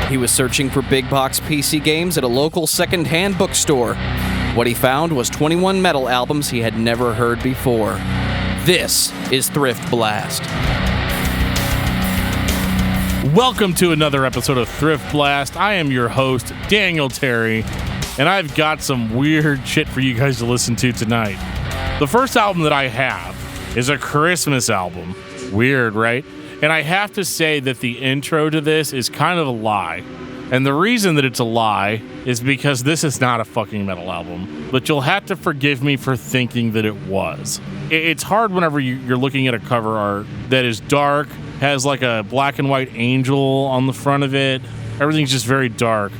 He was searching for big box PC games at a local second-hand bookstore. What he found was 21 metal albums he had never heard before. This is Thrift Blast. Welcome to another episode of Thrift Blast. I am your host, Daniel Terry, and I've got some weird shit for you guys to listen to tonight. The first album that I have is a Christmas album. Weird, right? And I have to say that the intro to this is kind of a lie. And the reason that it's a lie is because this is not a fucking metal album. But you'll have to forgive me for thinking that it was. It's hard whenever you're looking at a cover art that is dark, has like a black and white angel on the front of it. Everything's just very dark.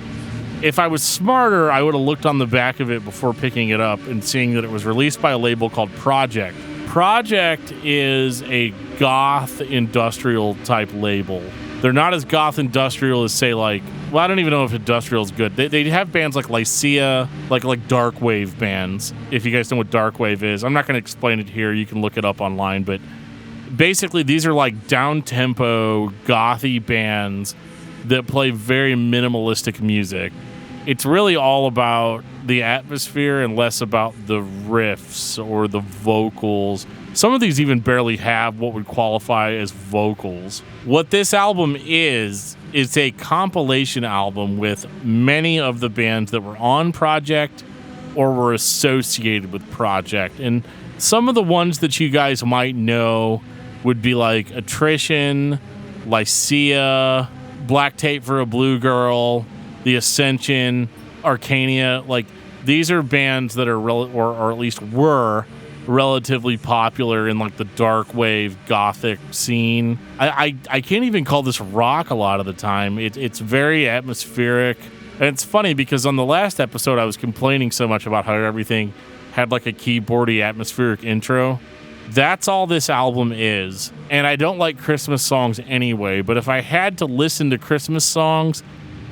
If I was smarter, I would have looked on the back of it before picking it up and seeing that it was released by a label called Project. Project is a goth industrial type label. They're not as goth industrial as, say, like, well, I don't even know if industrial is good. They have bands like Lycia, like dark wave bands. If you guys know what dark wave is, I'm not going to explain it here. You can look it up online. But basically, these are like down-tempo, gothy bands that play very minimalistic music. It's really all about the atmosphere and less about the riffs or the vocals. Some of these even barely have what would qualify as vocals. What this album is a compilation album with many of the bands that were on Project or were associated with Project. And some of the ones that you guys might know would be like Attrition, Lycia, Black Tape for a Blue Girl, The Ascension, Arcania. Like, these are bands that are or at least were relatively popular in like the dark wave gothic scene. I can't even call this rock a lot of the time. It's very atmospheric. And it's funny because on the last episode I was complaining so much about how everything had like a keyboardy atmospheric intro. That's all this album is. And I don't like Christmas songs anyway, but if I had to listen to Christmas songs,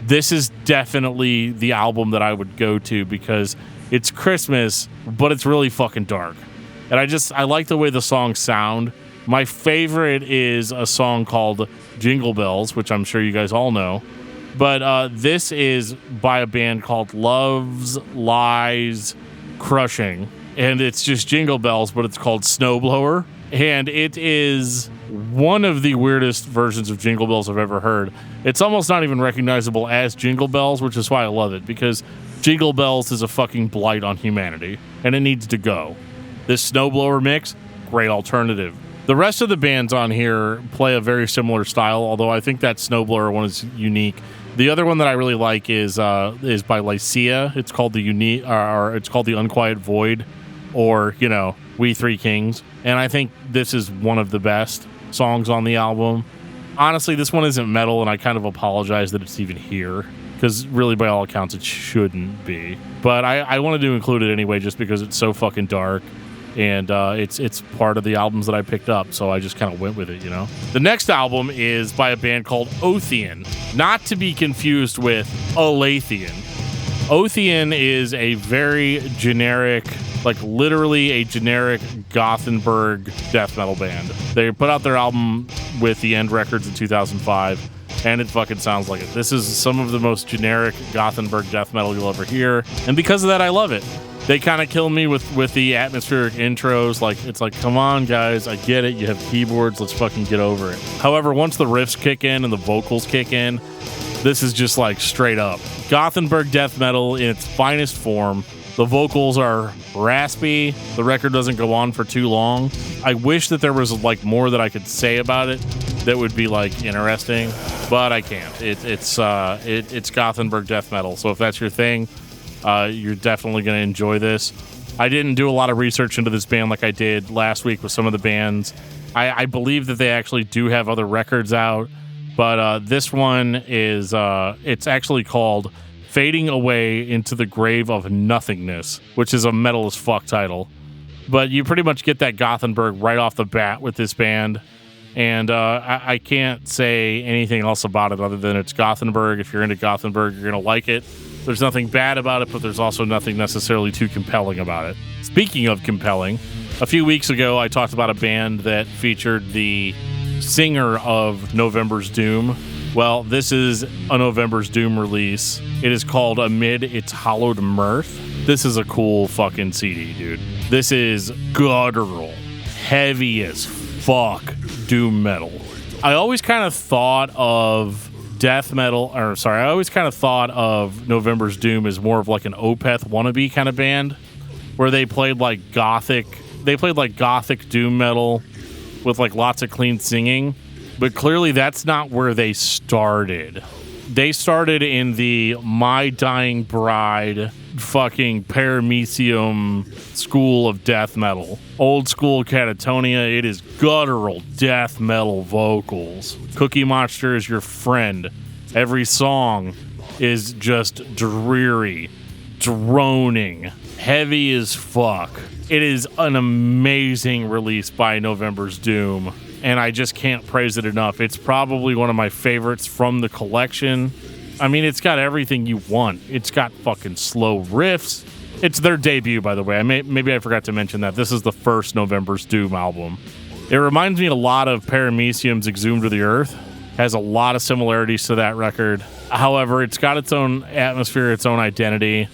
this is definitely the album that I would go to because it's Christmas, but it's really fucking dark. And I like the way the songs sound. My favorite is a song called Jingle Bells, which I'm sure you guys all know. But this is by a band called Love's Lies Crushing. And it's just Jingle Bells, but it's called Snowblower. And it is one of the weirdest versions of Jingle Bells I've ever heard. It's almost not even recognizable as Jingle Bells, which is why I love it. Because Jingle Bells is a fucking blight on humanity. And it needs to go. This Snowblower mix, great alternative. The rest of the bands on here play a very similar style, although I think that Snowblower one is unique. The other one that I really like is by Lycia. It's called the Unquiet Void, or We Three Kings. And I think this is one of the best songs on the album. Honestly, this one isn't metal, and I kind of apologize that it's even here, because really, by all accounts, it shouldn't be. But I wanted to include it anyway, just because it's so fucking dark. And it's part of the albums that I picked up, so I just kind of went with it, The next album is by a band called Oathean, not to be confused with Oathean. Oathean is a very generic, like literally a generic Gothenburg death metal band. They put out their album with The End Records in 2005, and it fucking sounds like it. This is some of the most generic Gothenburg death metal you'll ever hear, and because of that, I love it. They kind of kill me with the atmospheric intros. Like, it's like, come on, guys, I get it. You have keyboards. Let's fucking get over it. However, once the riffs kick in and the vocals kick in, this is just like straight up Gothenburg death metal in its finest form. The vocals are raspy. The record doesn't go on for too long. I wish that there was like more that I could say about it that would be like interesting, but I can't. It's Gothenburg death metal. So if that's your thing, you're definitely going to enjoy this. I didn't do a lot of research into this band like I did last week with some of the bands. I believe that they actually do have other records out, but this one is, it's actually called Fading Away into the Grave of Nothingness, which is a metal as fuck title. But you pretty much get that Gothenburg right off the bat with this band. And I can't say anything else about it other than it's Gothenburg. If you're into Gothenburg, you're going to like it. There's nothing bad about it, but there's also nothing necessarily too compelling about it. Speaking of compelling, a few weeks ago I talked about a band that featured the singer of November's Doom, Well, this is a November's Doom release. It is called Amid Its Hallowed Mirth. This is a cool fucking CD, dude. This is guttural, heavy as fuck doom metal. I always kind of thought of I always kind of thought of November's Doom as more of like an Opeth wannabe kind of band, where they played like gothic doom metal with like lots of clean singing. But clearly that's not where they started. They started in the My Dying Bride fucking paramecium school of death metal. Old school Catatonia. It is guttural death metal vocals. Cookie Monster is your friend. Every song is just dreary, droning, heavy as fuck. It is an amazing release by November's Doom, and I just can't praise it enough. It's probably one of my favorites from the collection. I mean, it's got everything you want. It's got fucking slow riffs. It's their debut, by the way. Maybe I forgot to mention that. This is the first November's Doom album. It reminds me a lot of Paramecium's Exhumed to the Earth. Has a lot of similarities to that record. However, it's got its own atmosphere, its own identity.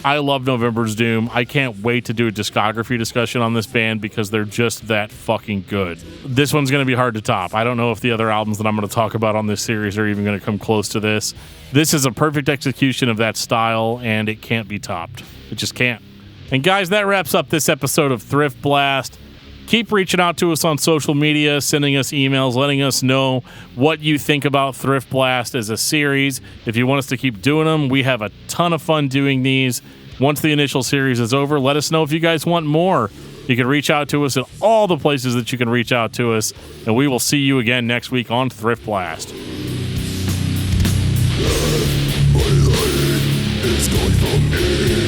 I love November's Doom. I can't wait to do a discography discussion on this band because they're just that fucking good. This one's going to be hard to top. I don't know if the other albums that I'm going to talk about on this series are even going to come close to this. This is a perfect execution of that style, and it can't be topped. It just can't. And guys, that wraps up this episode of Thrift Blast. Keep reaching out to us on social media, sending us emails, letting us know what you think about Thrift Blast as a series. If you want us to keep doing them, we have a ton of fun doing these. Once the initial series is over, let us know if you guys want more. You can reach out to us at all the places that you can reach out to us, and we will see you again next week on Thrift Blast. My life is going from me.